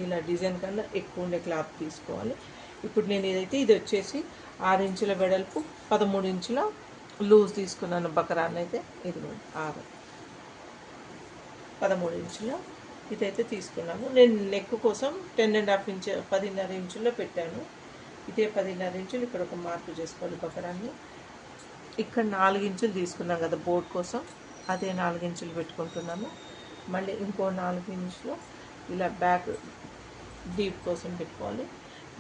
ఇలా డిజైన్ కన్నా ఎక్కువ ఉండే క్లాత్ తీసుకోవాలి. ఇప్పుడు నేను ఇది వచ్చేసి 6 ఇంచుల వెడల్పు 13 ఇంచుల లూజ్ తీసుకున్నాను. బకరాన్ని అయితే ఇది 13 ఇంచుల ఇదైతే తీసుకున్నాను. నేను నెక్ కోసం 10.5 ఇంచ్ 10.5 ఇంచుల్లో పెట్టాను. ఇదే 10.5 ఇంచులు. ఇక్కడ ఒక మార్పు చేసుకోవాలి బకరాన్ని. ఇక్కడ 4 ఇంచులు తీసుకున్నాం కదా బోర్డ్ కోసం, అదే 4 ఇంచులు పెట్టుకుంటున్నాను. మళ్ళీ ఇంకో 4 ఇంచులు ఇలా బ్యాక్ డీప్ కోసం పెట్టుకోవాలి.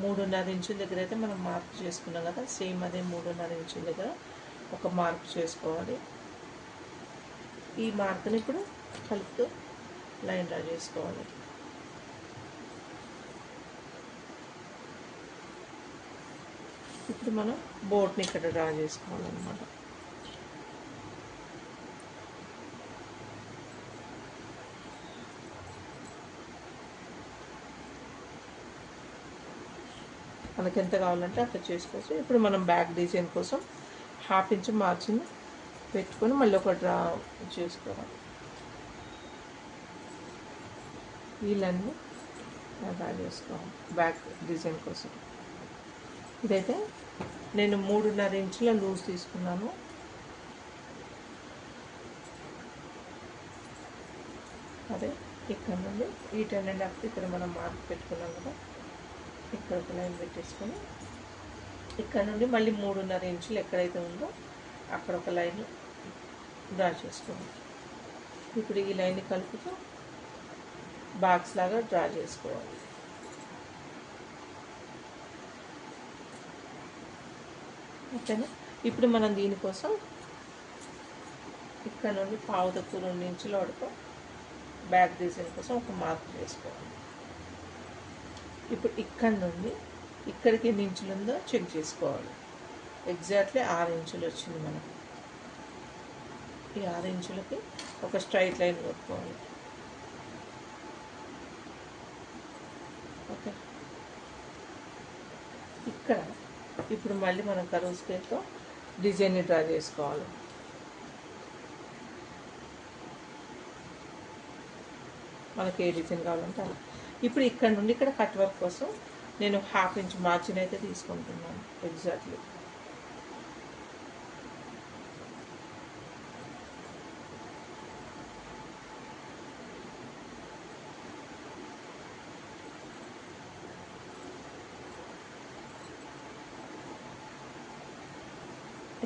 3.5 ఇంచుల దగ్గర అయితే మనం మార్క్ చేసుకున్నాం కదా, సేమ్ అదే 3.5 ఇంచుల దగ్గర ఒక మార్క్ చేసుకోవాలి. ఈ మార్క్ని ఇప్పుడు కలుపుతూ లైన్ డ్రా చేసుకోవాలి. ఇప్పుడు మనం బోట్ని ఇక్కడ డ్రా చేసుకోవాలన్నమాట. మనకి ఎంత కావాలంటే అట్లా చేసుకోవచ్చు. ఇప్పుడు మనం బ్యాక్ డిజైన్ కోసం 1/2 ఇంచ్ మార్జిన్ పెట్టుకొని మళ్ళీ ఒక డ్రా చేసుకోవాలి. వీళ్ళన్నీ డ్రా చేసుకోవాలి బ్యాక్ డిజైన్ కోసం. ఇదైతే నేను 3.5 ఇంచుల లూజ్ తీసుకున్నాను. అదే ఇక్కడ నుండి ఈ 10.5 ఇక్కడ మనం మార్క్ పెట్టుకున్నాం కదా, ఇక్కడ ఒక లైన్ పెట్టేసుకొని ఇక్కడ నుండి మళ్ళీ 3.5 ఇంచులు ఎక్కడైతే ఉందో అక్కడ ఒక లైన్ డ్రా చేసుకోవాలి. ఇప్పుడు ఈ లైన్ని కలుపుతూ బాక్స్ లాగా డ్రా చేసుకోవాలి. ఓకేనా. ఇప్పుడు మనం దీనికోసం ఇక్కడ నుండి 1/4 ఇంచుల వరకు బ్యాక్ డిజైన్ కోసం ఒక మార్క్ చేసుకోవాలి. ఇప్పుడు ఇక్కడ నుండి ఇక్కడికి ఎన్ని ఇంచులు ఉందో చెక్ చేసుకోవాలి. ఎగ్జాక్ట్లీ 6 ఇంచులు వచ్చింది మనకు. ఈ 6 ఇంచులకి ఒక స్ట్రైట్ లైన్ కొట్టుకోవాలి. ఓకే. ఇక్కడ ఇప్పుడు మళ్ళీ మనం కర్వ్ స్కేల్తో డిజైన్ని డ్రా చేసుకోవాలి. మనకి ఏ డిజైన్ కావాలంటే అలా. ఇప్పుడు ఇక్కడ నుండి ఇక్కడ కట్ వర్క్ కోసం నేను 1/2 ఇంచ్ మార్జిన్ అయితే తీసుకుంటున్నాను. ఎగ్జాక్ట్లీ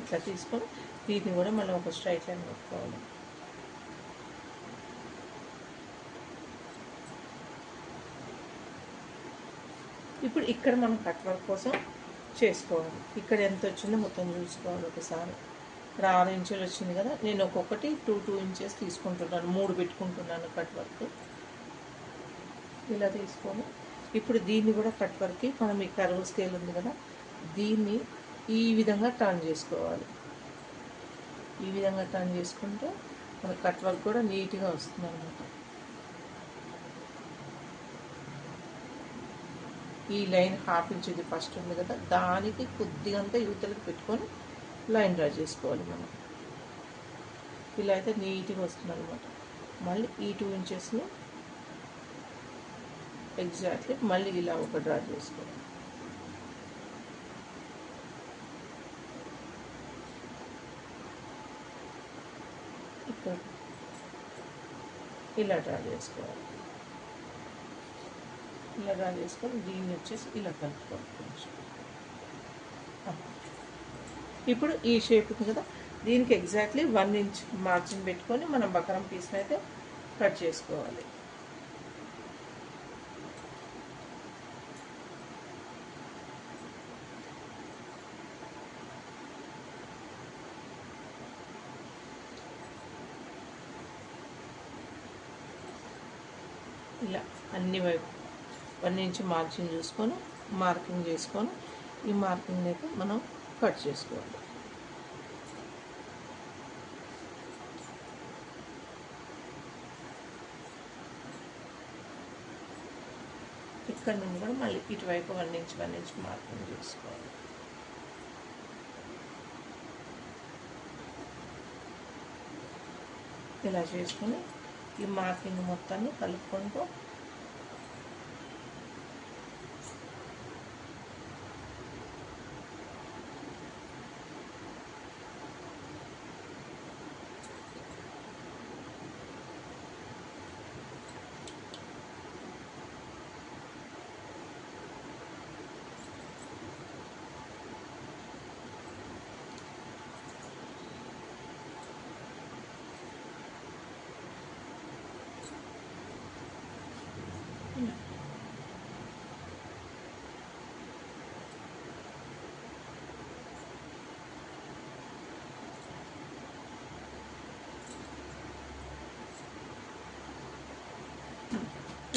ఇట్లా తీసుకొని దీన్ని కూడా మనం ఒక స్ట్రైట్ లైన్ పెట్టుకోవాలి. ఇప్పుడు ఇక్కడ మనం కట్ వర్క్ కోసం చేసుకోవాలి. ఇక్కడ ఎంత వచ్చిందో మొత్తం చూసుకోవాలి ఒకసారి. ఇక్కడ 6 ఇంచులు వచ్చింది కదా, నేను ఒక్కొక్కటి 2 ఇంచెస్ తీసుకుంటున్నాను. 3 పెట్టుకుంటున్నాను కట్ వర్క్. ఇలా తీసుకొని ఇప్పుడు దీన్ని కూడా కట్ వర్క్కి మనం ఈ కర్వ్ స్కేల్ ఉంది కదా, దీన్ని ఈ విధంగా టర్న్ చేసుకోవాలి. ఈ విధంగా టర్న్ చేసుకుంటే మన కట్ వర్క్ కూడా నీట్గా వస్తుంది అన్నమాట. ఈ లైన్ 1/2 ఇంచ్ ఇది ఫస్ట్ ఉంది కదా, దానికి కొద్దిగా అంతా యువతలకు పెట్టుకొని లైన్ డ్రా చేసుకోవాలి మనం. ఇలా అయితే నీట్గా వస్తుంది అనమాట. మళ్ళీ ఈ 2 ఇంచెస్ని ఎగ్జాక్ట్లీ మళ్ళీ ఇలా ఒక డ్రా చేసుకోవాలి. ఇక్కడ ఇలా డ్రా చేసుకోవాలి. ఇలా డ్రా చేసుకొని దీన్ని వచ్చేసి ఇలా కలుపుకోవాలి కొంచెం. ఇప్పుడు ఈ షేప్ ఉంది కదా, దీనికి ఎగ్జాక్ట్లీ 1 ఇంచ్ మార్జిన్ పెట్టుకొని మనం బకరం పీస్ని అయితే కట్ చేసుకోవాలి. ఇలా అన్ని వైపు 1 ఇంచ్ మార్జిన్ చూసుకొని మార్కింగ్ చేసుకొని ఈ మార్కింగ్ అయితే మనం కట్ చేసుకోవాలి. ఇక్కడ నుండి కూడా మళ్ళీ ఇటువైపు 1 ఇంచ్ మార్కింగ్ చేసుకోవాలి. ఇలా చేసుకొని ఈ మార్కింగ్ మొత్తాన్ని కలుపుకుంటూ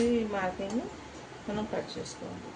ఈ మార్కింగ్ని మనం కట్ చేసుకోవాలి.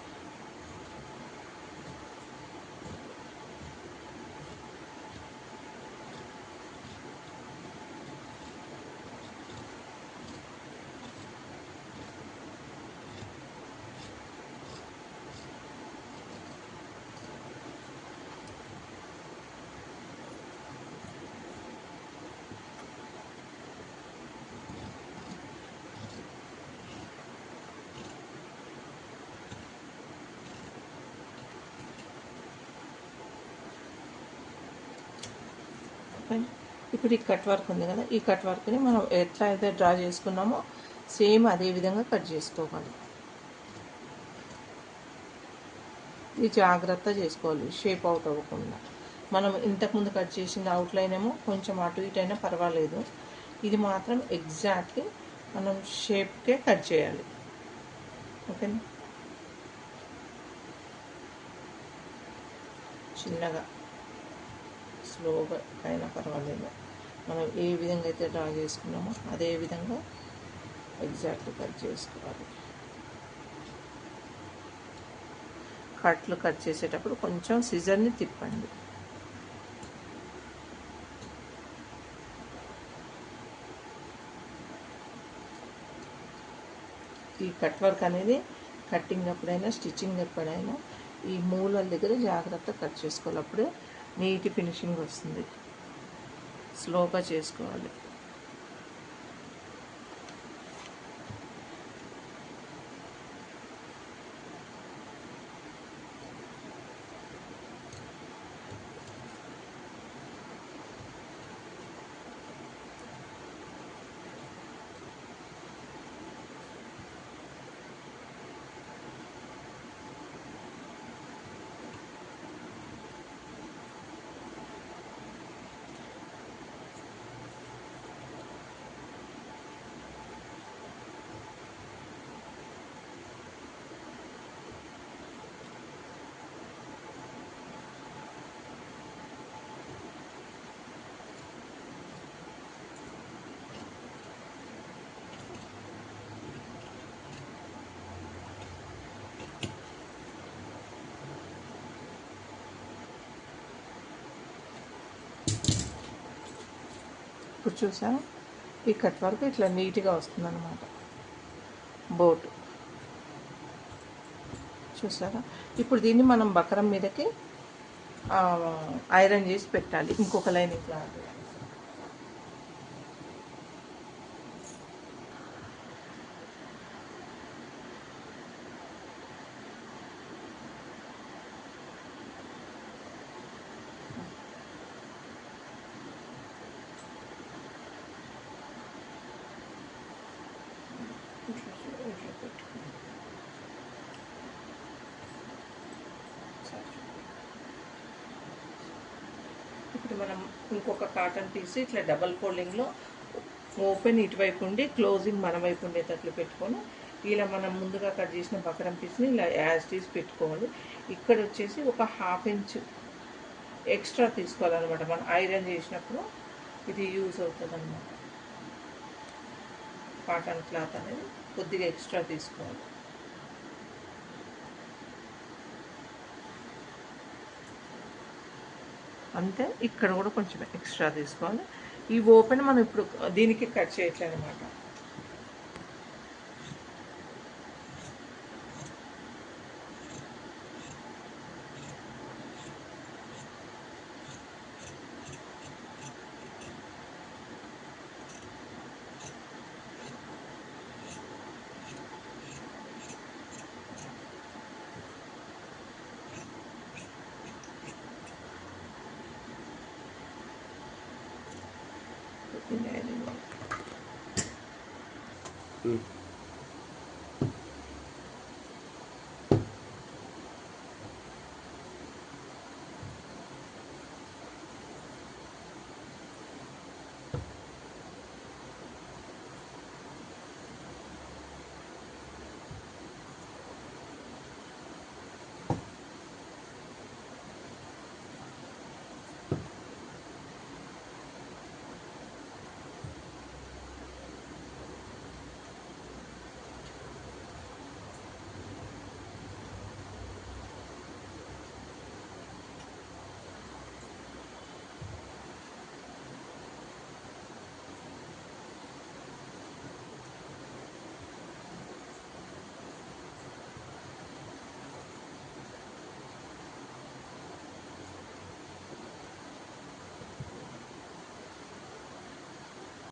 ఇప్పుడు ఈ కట్ వర్క్ ఉంది కదా, ఈ కట్ వర్క్ని మనం ఎట్లా అయితే డ్రా చేసుకున్నామో సేమ్ అదే విధంగా కట్ చేసుకోవాలి. ఇది జాగ్రత్త చేసుకోవాలి, షేప్ అవుట్ అవ్వకుండా. మనం ఇంతకుముందు కట్ చేసిన అవుట్లైన్ ఏమో కొంచెం అటు ఇటు అయినా పర్వాలేదు, ఇది మాత్రం ఎగ్జాక్ట్లీ మనం షేప్కే కట్ చేయాలి. ఓకేనా? చిన్నగా స్లోగా అయినా పర్వాలేదు, మనం ఏ విధంగా అయితే డ్రా చేసుకున్నామో అదే విధంగా ఎగ్జాక్ట్లీ కట్ చేసుకోవాలి. కట్లు కట్ చేసేటప్పుడు కొంచెం సిజర్ని తిప్పండి. ఈ కట్ వర్క్ అనేది కట్టింగ్ అప్పుడైనా స్టిచ్చింగ్ ఎప్పుడైనా ఈ మూలల దగ్గర జాగ్రత్త కట్ చేసుకోవాలి, అప్పుడే నీట్ ఫినిషింగ్ వస్తుంది. స్లోగా చేసుకోవాలి. ఇప్పుడు చూసారా, ఈ కట్ వర్క్ ఇట్లా నీట్గా వస్తుందన్నమాట. బోట్ చూసారా? ఇప్పుడు దీన్ని మనం బకరం మీదకి ఐరన్ చేసి పెట్టాలి. ఇంకొక లైన్ ఇట్లా ఇప్పుడు మనం ఇంకొక కాటన్ పీస్ ఇట్లా డబల్ ఫోల్డింగ్లో ఓపెన్ ఇటువైపు ఉండి క్లోజింగ్ మన వైపు ఉండేటట్లు పెట్టుకొని ఇలా మనం ముందుగా కట్ చేసిన బకరం పీస్ని ఇలా యాజ్ తీసి పెట్టుకోవాలి. ఇక్కడ వచ్చేసి ఒక ½ ఇంచ్ ఎక్స్ట్రా తీసుకోవాలన్నమాట. మనం ఐరన్ చేసినప్పుడు ఇది యూజ్ అవుతుంది అన్నమాట. కాటన్ క్లాత్ అనేది కొద్దిగా ఎక్స్ట్రా తీసుకోవాలి. అంతే, ఇక్కడ కూడా కొంచెం ఎక్స్ట్రా తీసుకోవాలి. ఈ ఓపెన్ మనం ఇప్పుడు దీనికి కట్ చేయట్లేదు అనమాట.